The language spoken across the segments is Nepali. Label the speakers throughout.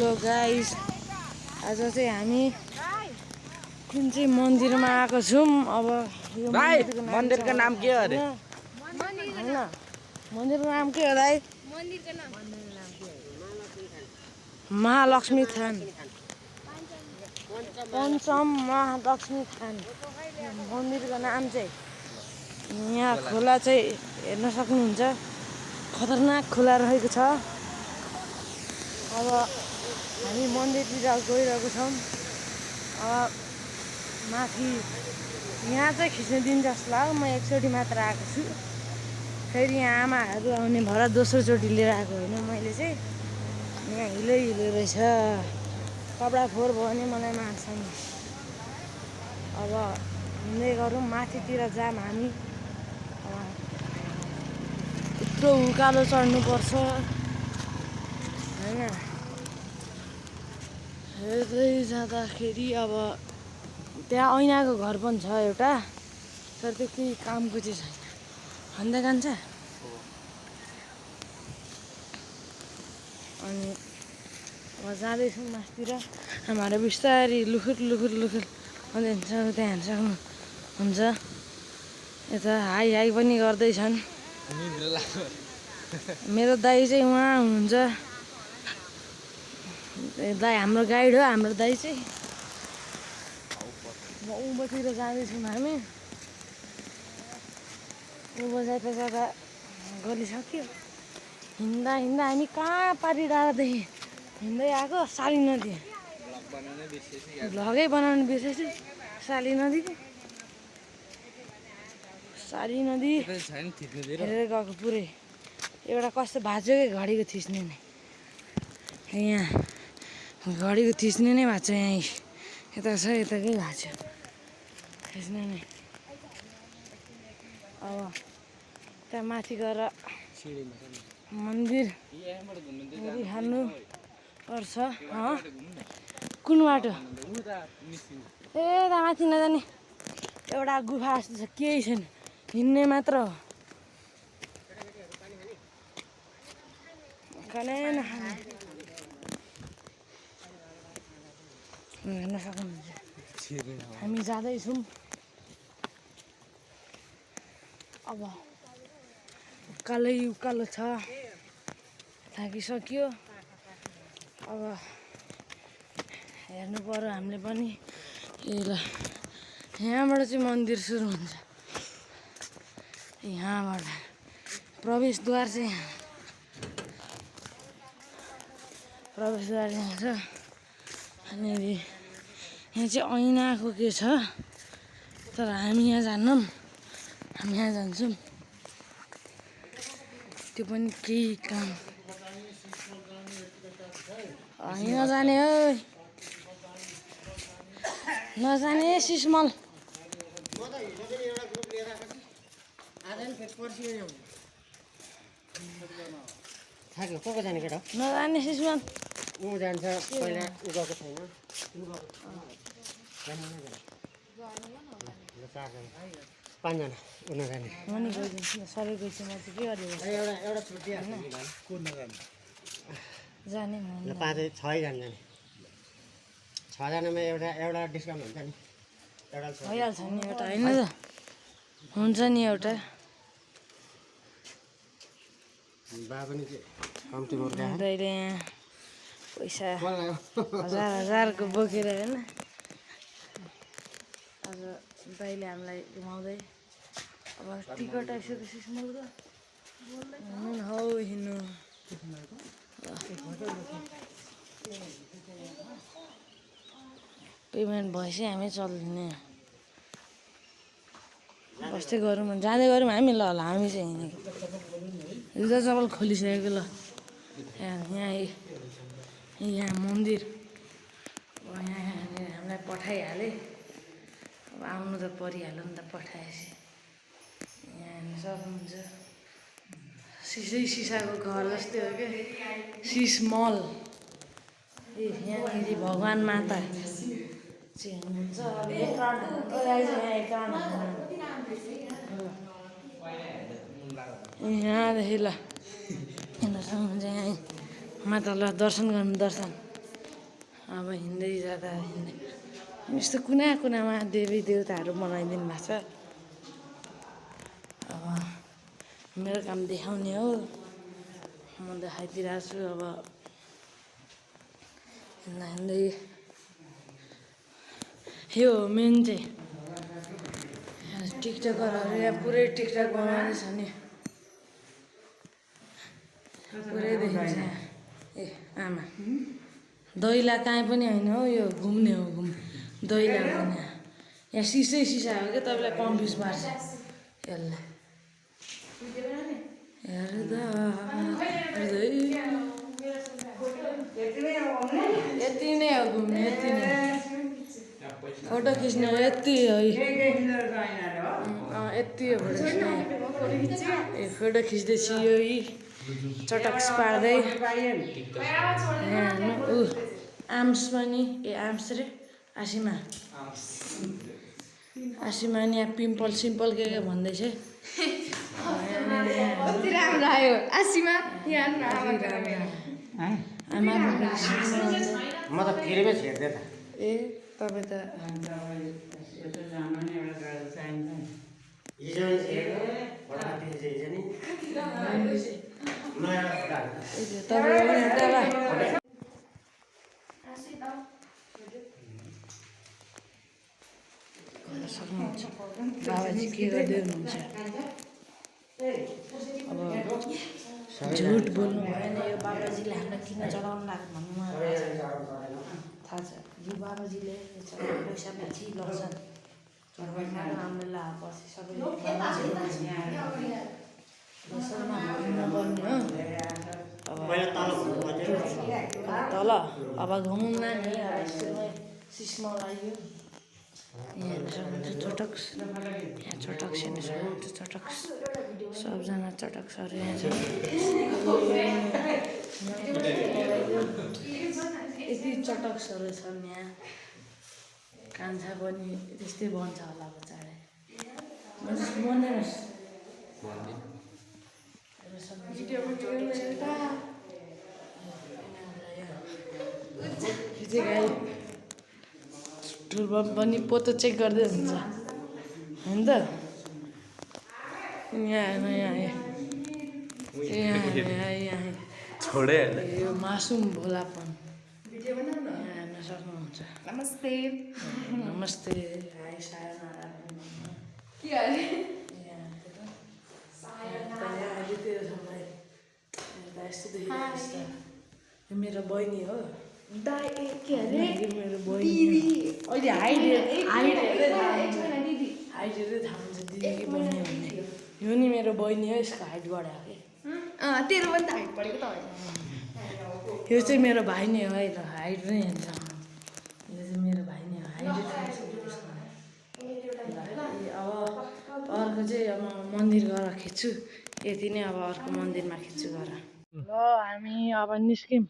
Speaker 1: हेलो गाइस, आज चाहिँ हामी कुन चाहिँ मन्दिरमा आएको छौँ। अब यो
Speaker 2: मन्दिरको नाम के हो अरे?
Speaker 1: हैन, मन्दिरको नाम के हो दाइ? महालक्ष्मी थान, पञ्चम महालक्ष्मी थान मन्दिरको नाम चाहिँ। यहाँ खोला चाहिँ हेर्न सक्नुहुन्छ, खतरनाक खोला रहेको छ। अब हामी मन्दिरतिर गइरहेको छौँ। माथि यहाँ चाहिँ खिच्न दिन्छ जस्तो लाग्यो। म एकचोटि मात्र आएको छु, फेरि यहाँ आमाहरू आउने भएर दोस्रोचोटि लिएर आएको होइन मैले चाहिँ। यहाँ हिलै रहेछ, कपडा फोहोर भयो भने मलाई मार्छ नि। अब हिँड्दै गरौँ, माथितिर जाम हामी। यत्रो उकालो चढ्नुपर्छ होइन। हेर्दै जाँदाखेरि अब त्यहाँ ऐनाको घर पनि छ एउटा, तर त्यो केही कामको चाहिँ छैन। भन्दै जान्छ। अनि अब जाँदैछौँ माथितिर। हाम्रो बिस्तारै लुखुर अन्त त्यहाँ हुन्छ। यता हाई पनि गर्दैछन्। मेरो दाइ चाहिँ उहाँ हुनुहुन्छ, दाइ हाम्रो गाइड हो। हाम्रो दाइ चाहिँ उँभोतिर जाँदैछौँ हामी। उँभो जाँदा गलिसक्यो। हिँड्दा हामी कहाँ पारि डाँडादेखि हिँड्दै आएको, साली नदी। भ्लगै बनाउनु बिर्सेछु। साली नदी हेरेर गएको पुरै। एउटा कस्तो भाँचोकै घडीको थिच्ने नै यहाँ, घडीको थिच्ने नै भएको छ यहीँ। यता छ, यताकै भएको छ थिच्ने नै। अब त्यहाँ माथि गएर मन्दिर खानु पर्छ। कुन बाटो? ए दा माथि नजाने, एउटा गुफा जस्तो छ, केही छैन, हिँड्ने मात्र हो। खानै नखाने हेर्न सक्नुहुन्छ। हामी जाँदैछौँ। अब उकालो छ, थाकिसक्यो। अब हेर्नु पर्यो हामीले पनि। ल यहाँबाट चाहिँ मन्दिर सुरु हुन्छ। यहाँबाट प्रवेशद्वार चाहिँ हुन्छ। अनि यहाँ चाहिँ ऐनाको के छ, तर हामी यहाँ जान्नौँ। हामी यहाँ जान्छौँ, त्यो पनि केही काम नजाने हो, नजाने सिस्मल। नजाने सिस्मल।
Speaker 3: ऊ जान्छ पहिला, ऊ गएको छैन। पाँचजना ऊ नजाने।
Speaker 1: म नि गइदिन्छु, सबै गइछु। म चाहिँ के गरेको
Speaker 3: एउटा छुट्टी
Speaker 1: जाने
Speaker 3: पाँचै छजना जाने। छजनामा एउटा डिस्काउन्ट हुन्छ नि, एउटा
Speaker 1: भइहाल्छ नि एउटा, होइन त? हुन्छ नि एउटा।
Speaker 3: बा पनि कम्ती मुर्गा
Speaker 1: दाइले यहाँ पैसा हजारको बोकेर होइन। आज दाइले हामीलाई घुमाउँदै। अब टिकट आइसक्यो सिस्मलको। हौ हिँड्नु पेमेन्ट भएपछि हामी चल्ने। बस्दै गरौँ, जाँदै गरौँ हामी। ल हामी चाहिँ हिँडेको जुत्ता चप्पल खोलिसकेको। ल यहाँ मन्दिर। अब यहाँ हामीलाई पठाइहाले। अब आउनु त परिहाल्यो नि त, पठाएपछि। यहाँ हेर्न सक्नुहुन्छ, सिसाको घर जस्तै हो क्या, सिसमल। यहाँनिर भगवान् माता चाहिँ हुनुहुन्छ। यहाँदेखि ल हेर्न सक्नुहुन्छ, यहाँ मातालाई दर्शन गर्नु। दर्शन अब हिँड्दै जाँदा यस्तो कुना कुनामा देवी देवताहरू बनाइदिनु भएको छ। अब मेरो काम देखाउने हो, म देखाइदिरहेको छु। अब हिँड्दै यो मेन चाहिँ टिकटकरहरू यहाँ पुरै टिकटक बनाउँदैछ नि, पुरै देखिन्छ यहाँ। ए आमा दैला काहीँ पनि होइन हो, यो घुम्ने हो दैला घुम्ने। यहाँ सिसै सिसा हो क्या, तपाईँलाई कन्फ्युज पार्छ यसलाई। यति नै हो घुम्ने, यति नै फोटो खिच्ने हो, यति हो। यति हो फोटो खिच्ने। ए फोटो खिच्दैछु यो चटक्स पार्दै। यहाँ ऊ आर्म्स पनि आर्म्स रे आसिमा नि यहाँ पिम्पल सिम्पल के भन्दैछ।
Speaker 4: राम्रो आयो आसिमा
Speaker 3: म त फिरमै छेड्दै त।
Speaker 1: ए तपाईँ त
Speaker 3: हिजो
Speaker 1: सक्नुहुन्छ बाबाजी के गर्दै हुनुहुन्छ। अब झुट बोल्नु भएन, यो बाबाजीले हामीलाई किन चलाउनु लाग्यो भन्नु मलाई थाहा छ। यो बाबाजीले पैसा पछि लग्छन् हामीले पछि सबैले नगर्ने हो। तल अब घुम्न नि अब सिस्मा लाग्यो। यहाँ हेर्न सक्नुहुन्छ चटक्स, यहाँ चटक्स हेर्न सक्नुहुन्छ चटक्स, सबजना चटक्सहरू यहाँ छ। यति चटक्सहरू छन् यहाँ। कान्छा पनि त्यस्तै बन्छ होला अब चाँडै। ठुल्बा पनि पोतो चेक गर्दै हुन्छ होइन त। यहाँ
Speaker 2: छोडे
Speaker 1: यो मासुम भोलापन यहाँ हेर्न सक्नुहुन्छ।
Speaker 4: नमस्ते
Speaker 1: नमस्ते हाई सायनारा
Speaker 4: के अरे
Speaker 1: यस्तो देखिरहेको यो मेरो बहिनी हो।
Speaker 4: के अरे
Speaker 1: मेरो बहिनी अहिले हाइट हेर्दै थाहा हुन्छ दिदी कि बहिनी भन्ने। यो नि मेरो बहिनी हो, यसको हाइट बढायो कि
Speaker 4: तेरो पनि त हाइट पढेको त होइन।
Speaker 1: यो चाहिँ मेरो भाइ नै हो है त, हाइट पनि हेर्छ। यो चाहिँ मेरो भाइ नै हो, हाइट। अब अर्को चाहिँ अब म मन्दिर गएर खिच्छु, यति नै। अब अर्को मन्दिरमा खिच्छु गएर। ल हामी अब निस्क्यौँ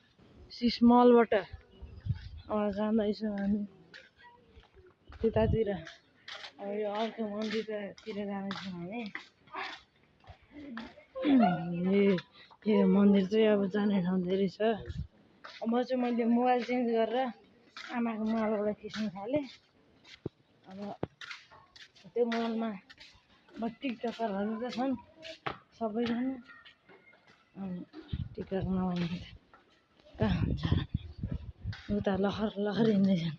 Speaker 1: सिस्मलबाट। अब जाँदैछौँ हामी त्यतातिर। अब यो अर्को मन्दिरतिर जाँदैछौँ हामी। यो मन्दिर चाहिँ अब जाने ठाउँ धेरै छ। अब मैले मोबाइल चेन्ज गरेर आमाको मोबाइलबाट खिच्न थालेँ। अब त्यो मोबाइलमा अब टिकटकरहरू त छन् सबैजना। अनि टिकटक नभने त कहाँ हुन्छ। उता लहर लहर हिँड्दैछन्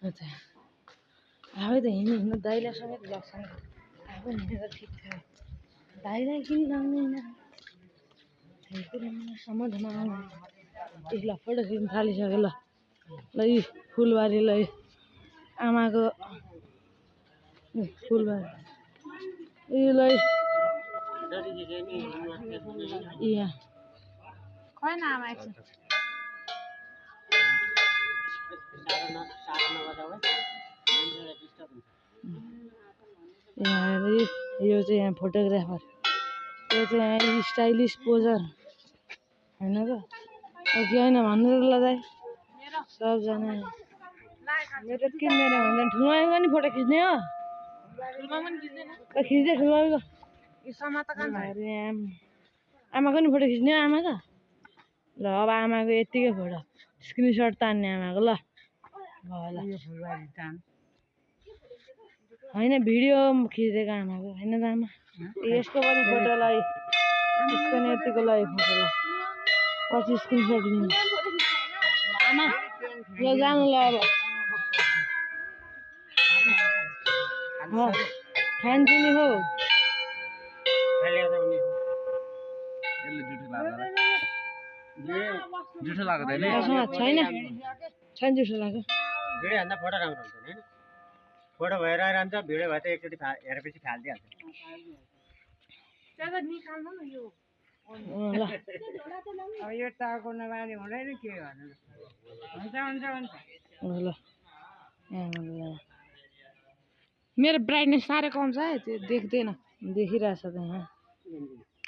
Speaker 1: उता। आफै त हिँड्नु दाइला समेत लाग्छन्, आफू हिँडेर ठिक थियो। दाइलाई किन लाग्दैन त्यो कुरा मलाई समझमा आउँदैन। यसलाई फोटो खिच्न थालिसक्यो। ल यी फुलबारी, ल आमाको फुलबारी यसलाई यहाँ
Speaker 4: खैन आमा एकछिन
Speaker 1: यो चाहिँ यहाँ फोटोग्राफर, यो चाहिँ यहाँ स्टाइलिस पोजर होइन त। के होइन भन्नु ल दाइ सबजना। मेरो के मेरो भन्दा ठुलोमा नि फोटो खिच्ने हो, खिच्दै ठुलोमा आमाको नि फोटो खिच्ने हो आमाको। ल अब आमाको यत्तिकै फोटो स्क्रिनसट तान्ने आमाको ल होइन भिडियो खिचेको आमाको होइन त आमा यसको पनि फोटो ल यसको नि यतिको ल फोटो ल पछि स्क्रिनसट लिनु आमा ल जानु ल अब खान्छु नि हो
Speaker 2: जुठो लाग्दैन
Speaker 1: छैन छैन जुठो लाग्यो
Speaker 3: भिडियोभन्दा फोटो राम्रो हुन्छ नि होइन फोटो भएर आइरहन्छ भिडियो भए त एकचोटि हेरेपछि फालिदिइहाल्छ
Speaker 1: ल
Speaker 3: अब यो टाको नबानी हुँदैन के गर्नु हुन्छ हुन्छ हुन्छ
Speaker 1: ल मेरो ब्राइटनेस साह्रै कम छ है त्यो देख्दैन देखिरहेछ त यहाँ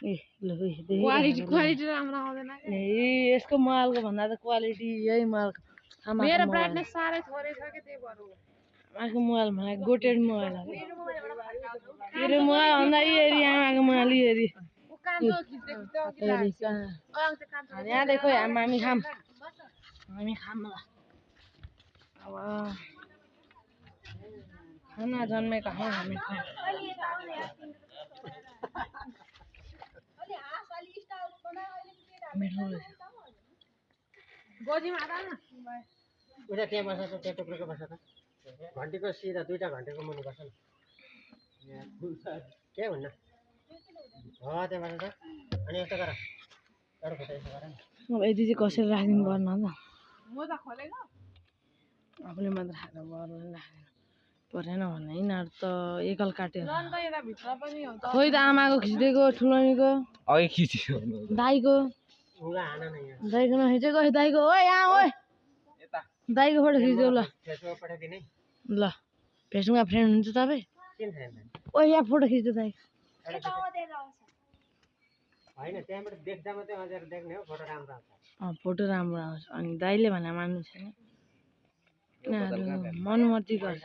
Speaker 1: ए ल क्वालिटी राम्रो आउँदैन ए यसको मोबाइलको भन्दा त क्वालिटी यही मोबाइलको मेरो ब्राइटनेस साह्रै थोरै छ के त्यही भएर आमाको मोबाइल मलाई गोटेड मोबाइल हो मेरो मोबाइल भन्दा यही आमाको मोबाइल यही यहाँ देखो हामी खाम ल अब खाना जन्मेका हौँ हामी
Speaker 3: उता त्यहाँ बस्छ त त्यहाँ टुक्रोको बस्छ त घन्टीको सिधा 2टा घन्टीको मुनि बस्छ न के हुन्न हो त्यहाँ बस्छ त अनि यस्तो गर फोटो यस्तो गर
Speaker 1: अब यति चाहिँ कसरी राखिदिनु पर्ने त आफूले मात्र खाएर बरुले राख्दैन परेन भने यिनीहरू त एकल काट्यो खोइ त आमाको खिचिदिएको ठुलोनीको
Speaker 2: अघि खिच्यो
Speaker 1: दाईको दाईको नखिचेको दाईको ओ यहाँ ओ दाईको फोटो खिच्यो ल
Speaker 3: फेसबुक पठाइदिने
Speaker 1: ल फेसबुकमा फ्रेन्ड हुन्छ तपाईँ ओ यहाँ फोटो खिच्यो दाई
Speaker 3: होइन त्यहाँबाट देख्दा मात्रै हजुर देख्ने हो फोटो राम्रो आउँछ
Speaker 1: फोटो राम्रो आउँछ अनि दाईले भने मान्नु छैन मनमती गर्छ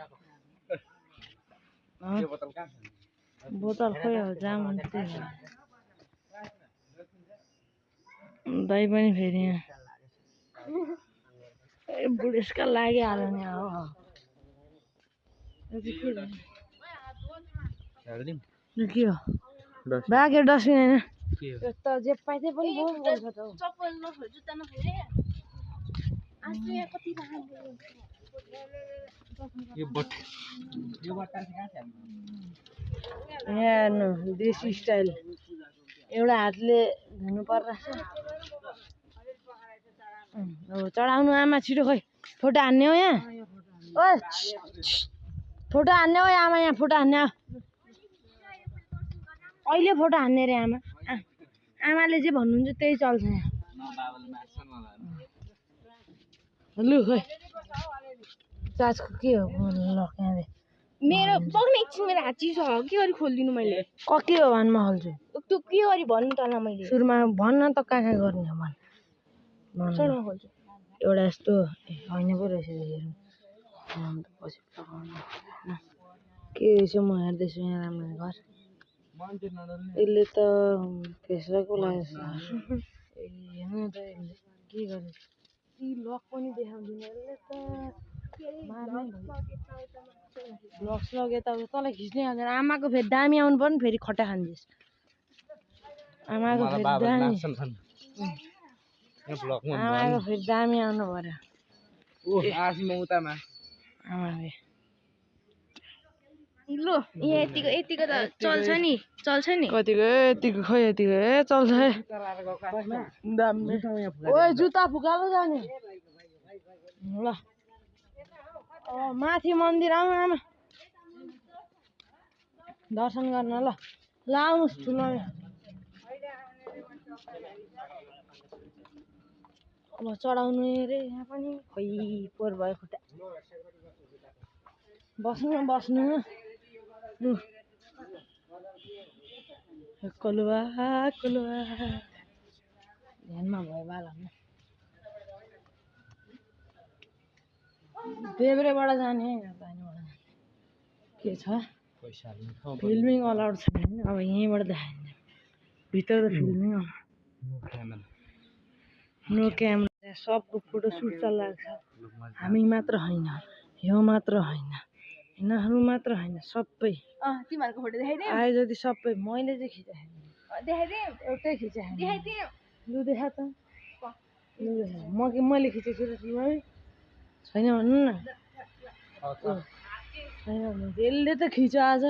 Speaker 1: बोतल खोइ हो जाम दाई पनि फेरि यहाँ ए बुढेसका लागिहाल्यो नि हो के हो बाँकी डस्टबिन होइन त जे पाइ त्यही पनि बोल्नु पर्छ त हेर्नु देसी स्टाइल एउटा हातले धुनु पर्छ चढाउनु आमा छिटो खोइ फोटो हान्ने हो यहाँ ओ फोटो हान्ने हो आमा यहाँ फोटो हान्ने अहिले फोटो हान्ने रे आमा आमाले जे भन्नुहुन्छ त्यही चल्छ यहाँ लु खोइ चार्जको के हो ल यहाँ
Speaker 4: मेरो बग्ने एकछिन मेरो हात चिसो हो के गरी खोलिदिनु मैले
Speaker 1: के हो भनमा खोल्छु
Speaker 4: त्यो के गरी भन्नु त ल मैले
Speaker 1: सुरुमा भन्न त कहाँ गर्ने हो भन
Speaker 4: खोल्छु
Speaker 1: एउटा यस्तो होइन पो रहेछ हेरौँ पछि के रहेछ म हेर्दैछु यहाँ राम्रो घर यसले त फेसबुकको लागेको हेर्नु त के गरेछ लक पनि देखाउँदैन यसले त ब्लग्स लग यताउता तँलाई खिच्ने हालेर आमाको फेरि दामी आउनु पर्यो नि फेरि खट्टा खान्छस् आमाको फेरि दामी आमाको फेरि दामी आउनु पर्यो आमा
Speaker 4: लु यहाँ यतिको त चल्छ नि
Speaker 1: कतिको यतिको खोइ यतिको ए चल्छ है दामी ओ जुत्ता फुकालो जाने ल माथि मन्दिर आउनु आमा दर्शन गर्न ल आउनुहोस् ठुलो अब चढाउनु रे यहाँ पनि खोइ पोहोर भयो खुट्टा बस्नु लु कलुवा ध्यानमा भयो बालमा देब्रेबाट जाने के छ फिल्मिङ अलाउड छैन अब यहीँबाट देखाइन्छ भित्र त फिल्मिङ नो क्यामेरा सबको फोटो सुट चलिरहेको छ हामी मात्र होइन यो मात्र होइन यिनीहरू मात्र होइन सबै
Speaker 4: तिमीहरूको फोटो देखाइदिए
Speaker 1: आए जति सबै मैले चाहिँ खिचाएँ
Speaker 4: देखाइदिए
Speaker 1: एउटै खिचाएँ
Speaker 4: देखाइदिए
Speaker 1: लु देखा त लु देखा मैले खिचेको छु र तिमीले छैन भन्नु न छैन भन्नु यसले त खिच्यो आज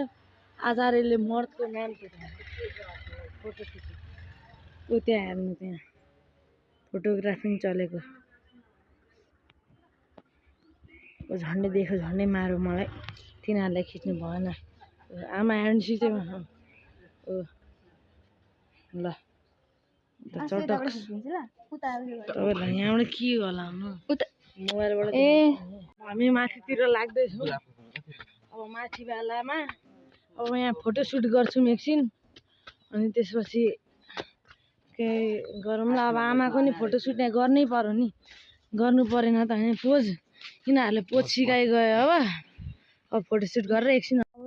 Speaker 1: आचार्यले मर्दको नाम फोटो खिच्यो ऊ त्यहाँ हेर्नु त्यहाँ फोटोग्राफी चलेको झन्डै देखो झन्डै मारो मलाई तिनीहरूलाई खिच्नु भएन आमा हेर्नु सिटेमा ओ ल चटक तपाईँलाई यहाँबाट के होला मोबाइलबाट हामी माथितिर लाग्दैछौँ अब माथि बेलामा अब यहाँ फोटोसुट गर्छौँ एकछिन अनि त्यसपछि केही गरौँला अब आमाको नि फोटोसुट यहाँ गर्नै पर्यो नि गर्नु परेन त होइन पोज यिनीहरूले पोज सिकाइगयो अब फोटोसुट गरेर एकछिन अब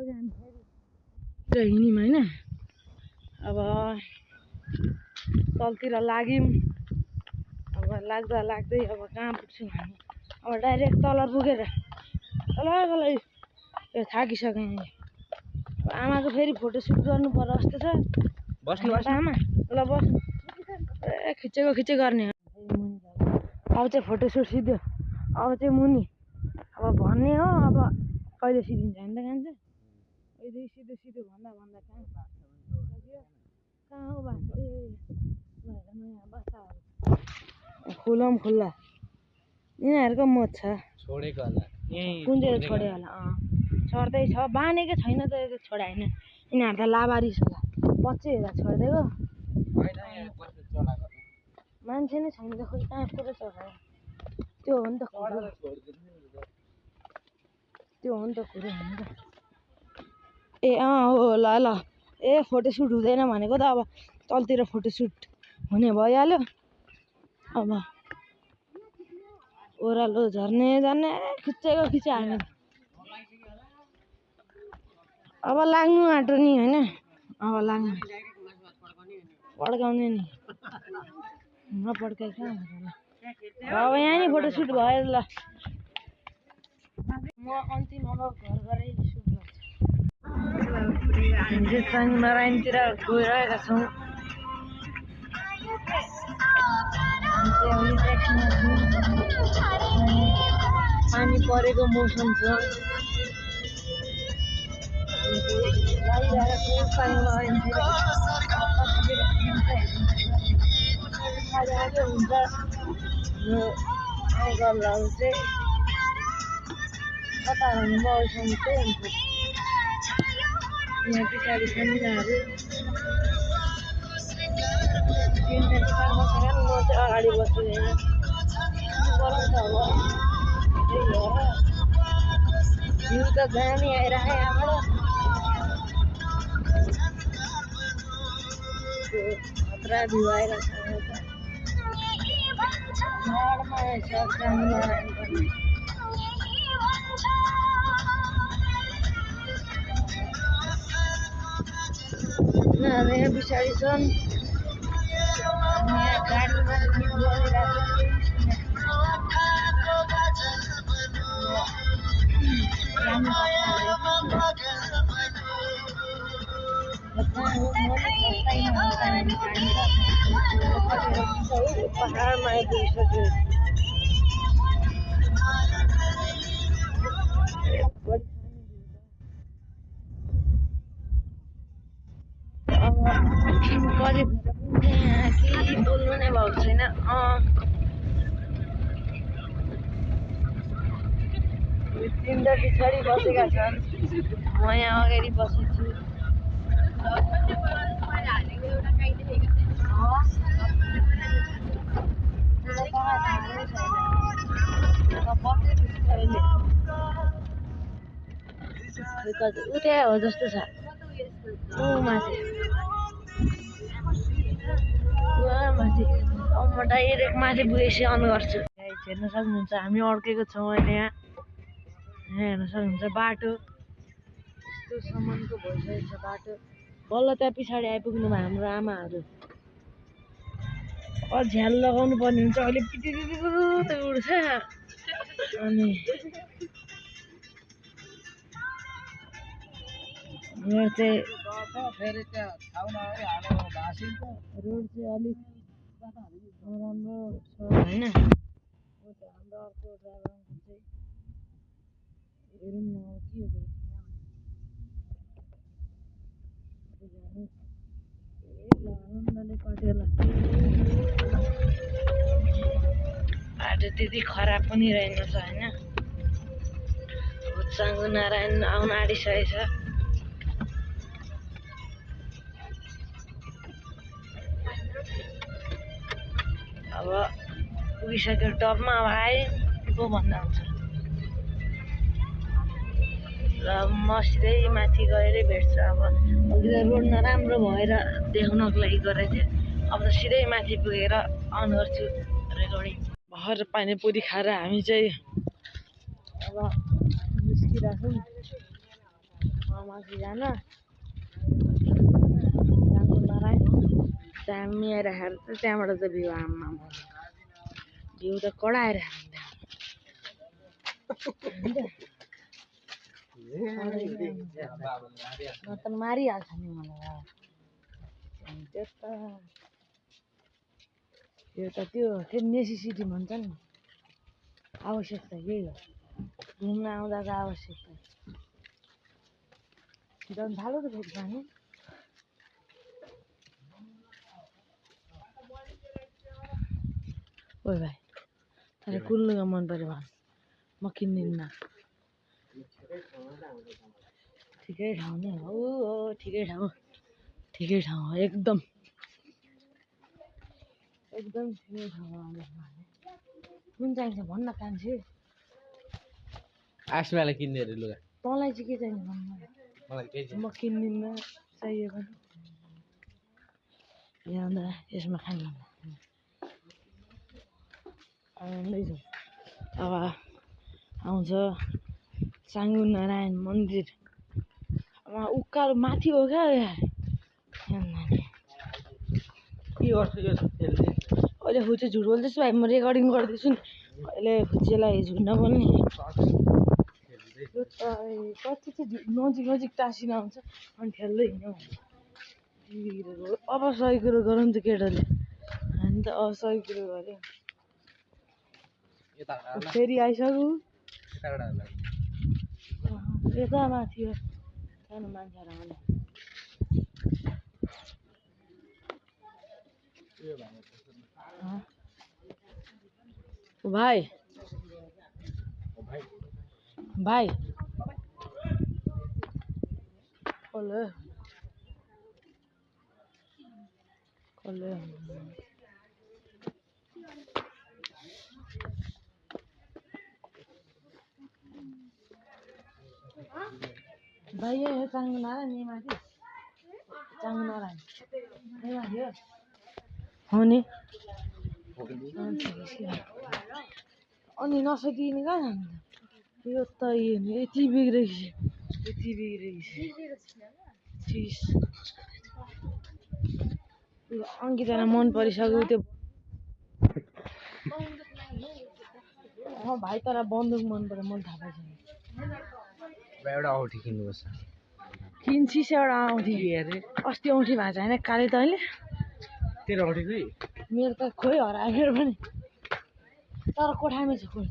Speaker 1: हिँड्यौँ होइन अब तलतिर लाग्यौँ अब लाग्दा लाग्दै अब कहाँ पुग्छौँ हामी अब डाइरेक्ट तल पुगेर तल यो थाकिसक्यो अब आमाको फेरि फोटोसुट गर्नु पर्यो जस्तो छ बस्नु आमा ल बस्नु ए खिचेको गर्ने हो अब चाहिँ फोटोसुट सिध्यो अब चाहिँ मुनि अब भन्ने हो अब कहिले सिधिन्छ होइन त कान्छ अहिले सिधो सिधो भन्दा भन्दा कहाँ हो बाटो ए नयाँ बस्ताहरू खुल्ला खुल्ला यिनीहरूको मोज छ
Speaker 2: छोडेको होला
Speaker 1: कुन चाहिँ छोड्यो होला छोड्दैछ बाँधेकै छैन त यो छोडाएन यिनीहरू त लाबारिस होला पछि हेरेर छोडिदिएको मान्छे नै छैन त खोइ कहाँ पुरा चढायो त्यो हो नि त कुरो त्यो हो नि त कुरो हो नि त ए हो ल ल ए फोटोसुट हुँदैन भनेको त अब तलतिर फोटोसुट हुने भइहाल्यो अब ओह्रालो झर्ने झर्ने खिचेको खिच्यो हामी अब लाग्नु आँट्यो नि होइन अब लाग्नु पड्काउने नि नपड्काइ कहाँ अब यहाँ नि फोटोसुट भयो ल म अन्तिम अब घर गएर सुट गर्छु हामी चाहिँ नारायणतिर गइरहेका छौँ पानी परेको मौसम छ हुन्छ अङ्कलहरू चाहिँ कता हुनुभयो चाहिँ हुन्छ यहाँ पछाडि समिनाहरू म चाहिँ अगाडि बस्छु यहाँ गराउँछ अब हिउँ त दामी आइरहेको यहाँबाट खतरा भ्यू आइरहेको यहाँ पछाडि छन् यहाँ गाडीमा पहाडमा आइपुगिसक्यो केही बोल्नु नै भएको छैन तिनवटा पछाडि बसेका छन् म यहाँ अगाडि बसेको छु उ त्यहाँ हो जस्तो छ माथि म डाइरेक्ट माथि पुगेपछि अन गर्छु हेर्न सक्नुहुन्छ हामी अड्केको छौँ अहिले यहाँ हेर्न सक्नुहुन्छ बाटो त्यो सम्मको भइसकेको छ बाटो बल्ल त्यहाँ पछाडि आइपुग्नु भयो हाम्रो आमाहरू झ्याल लगाउनु पर्ने हुन्छ अहिले पिटिपिटिपिट उड्छ अनि रोड चाहिँ अलिक नराम्रो छ होइन हाम्रो अर्को ड्राइभरको चाहिँ हेरौँ न के हो आनन्दले कटेला बाटो त्यति खराब पनि रहेनछ होइन चाङ्गु नारायण आउन आँटिसकेछ अब पुगिसक्यो टपमा अब आएँ पो भन्दा हुन्छ र म सिधै माथि गएर भेट्छु अब अघि त रोड नराम्रो भएर देखाउनको लागि गरेको थिएँ अब त सिधै माथि पुगेर अन गर्छु रेकर्डिङ भर्खर पानीपुरी खाएर हामी चाहिँ अब निस्किरहेछौँ माथि जान नारायण दामी आइरहेको त त्यहाँबाट त भ्यू आम्मा भ्यू त कडा आइरहेको त मारिहाल्छ नि मलाई त्यो नेसेसिटी भन्छ नि आवश्यकता यही हो घुम्न आउँदाको आवश्यकता झन् थाल्यो त फेरि पानी ओ भाइ तँलाई कुन लुगा मन पऱ्यो भन् म किन्दिनँ ठिकै ठाउँ नै हो ठिकै ठाउँ हो एकदम ठिकै ठाउँ कुन चाहिन्छ भन्न कान्छे
Speaker 2: आसमालाई किन्ने अरे लुगा
Speaker 1: तँलाई चाहिँ के चाहिन्छ भन्नु म किन्दिनँ चाहियो भने यहाँ यसमा खानु आउँदैछौँ अब आउँछ चाङ्गु नारायण मन्दिर उकालो माथि हो क्या अहिले खुच्चे झुट बोल्दैछु भाइ म रेकर्डिङ गर्दैछु नि अहिले खुच्चेलाई झुट नबोल्ने यो त कति चाहिँ नजिक टाँसिन आउँछ अनि ठेल्दै हिँड्यो अब सही कुरो गरौँ त केटाले हामी त अब सही कुरो गऱ्यो फेरि आइसक्यो यता माथि हो सानो मान्छेहरू आउने भाइ कसले भाइ यहाँ चाङ्गु नारायण यहीँ माथि चाङ्गु नारायण यहीँ माथि हो नि अनि नसकिने कहाँ जानु यो त यति बिग्रेको चिज अङ्कितालाई मन परिसक्यो त्यो भाइ तर बन्दुक मन पर्यो मन थाहा पाइछ
Speaker 2: एउटा औँठी किन्नुपर्छ
Speaker 1: किन्छिस् एउटा औँठी
Speaker 2: अरे
Speaker 1: अस्ति औँठी भएको छ होइन काले तैँले
Speaker 2: तेरो औँठी खोइ
Speaker 1: मेरो त खोइ हरायो मेरो पनि तर कोठामै छ खोइ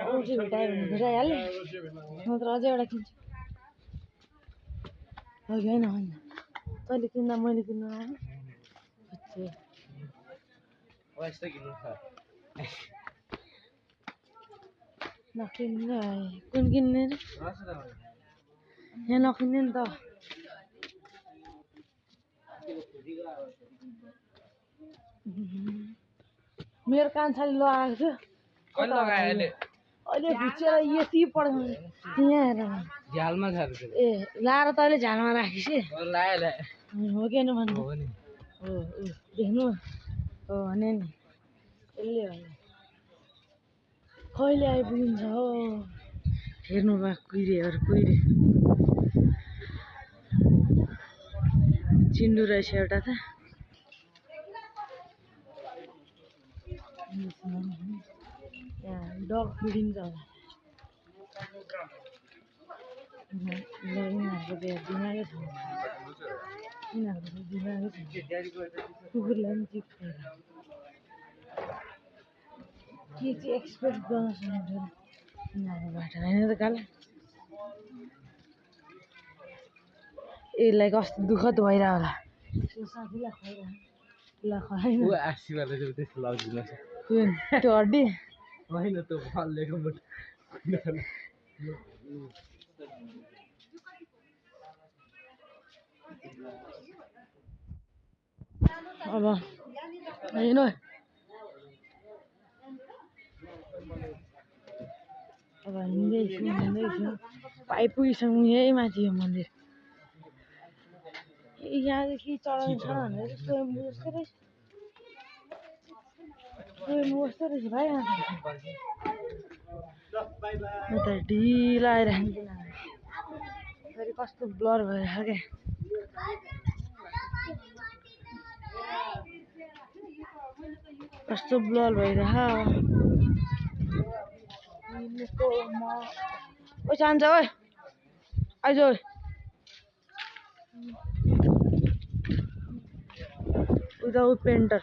Speaker 1: औँठी भेटायो भने भेटाइहालेँ नत्र अझै एउटा किन्छु अघि होइन तैँले किन्दा मैले किन्नु नकिन्ने कुन किन्ने यहाँ नकिन्ने नि त मेरो कान्छाले लगाएको थियो अहिले भिचेर यति पढ्नु यहाँ हेर
Speaker 2: झ्यालमा छ
Speaker 1: ए लाएर तैँले झ्यालमा राखिस् है हो कि भन्नु हो देख्नु हो भने नि यसले हो कहिले आइपुगिन्छ हो हेर्नु भएको कुहिरे चिन्डु रहेछ एउटा त यहाँ डग फिडिङ छ होला यिनीहरूको बिहा दिमागै छ यिनीहरूको दिमागै छ कुकुरलाई पनि चिप्दैन के चाहिँ एक्सपेक्ट गर्न सकिन्छ यिनीहरूबाट होइन त काल यसलाई कस्तो दुःखद भइरह होला साथीलाई खुवाइन
Speaker 2: ऊ आशीर्वाद चाहिँ त्यस्तो लगिदिनु
Speaker 1: त्यो हड्डी
Speaker 2: होइन त्यो फल्लेको मुठ
Speaker 1: अब होइन अब हिँड्दैछु आइपुगिसक्नु यही माथि यो मन्दिर यहाँदेखि चढाउनु छ भनेर स्वयम्भू जस्तो रहेछ स्वयम्भू जस्तो रहेछ भाइ यहाँ म त ढिला आइरहेको फेरि कस्तो ब्लर भएर क्या कस्तो ब्लर भइरह ओ चाहन्छ ओइ आइज ओइ उता ऊ पेन्टर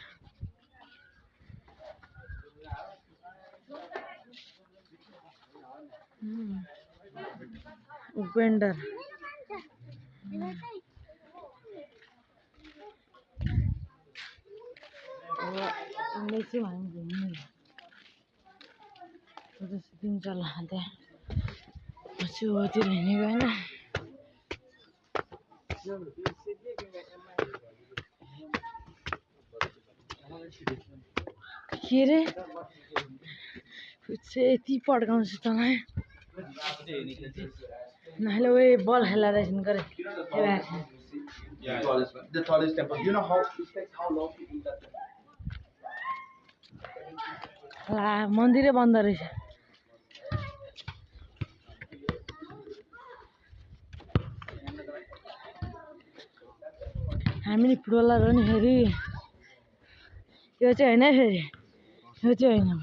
Speaker 1: पेन्टर अब एकछिन हामी घुम्नु दिन चल्ला त्यहाँ पछि होतिर हिँडेको होइन के अरे यति पड्काउँछु तँलाई नहेले वे बल खेला रहेछन् गरे
Speaker 5: The tallest temple. You know how it takes how long to do that?
Speaker 1: ला मन्दिरै बन्द रहेछ हामी फुटबलर हो नि फेरि यो चाहिँ होइन फेरि यो चाहिँ होइन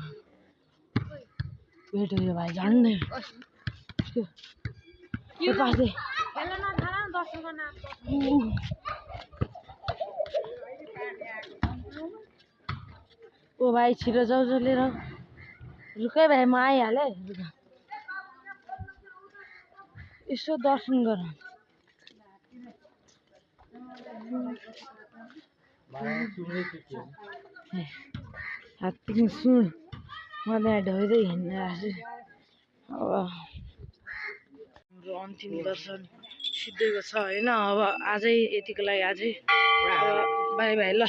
Speaker 1: भेट हो भाइ झन्डै ओ भाइ छिटो जाऊ लिएर रुकै भाइ म आइहालेँ यसो दर्शन गर हात्ती सुन म त्यहाँ ढोइदै हिँडिरहेको छु अब हाम्रो अन्तिम दर्शन सिद्धिएको छ होइन अब आजै यतिको लागि आजै बाई बाई ल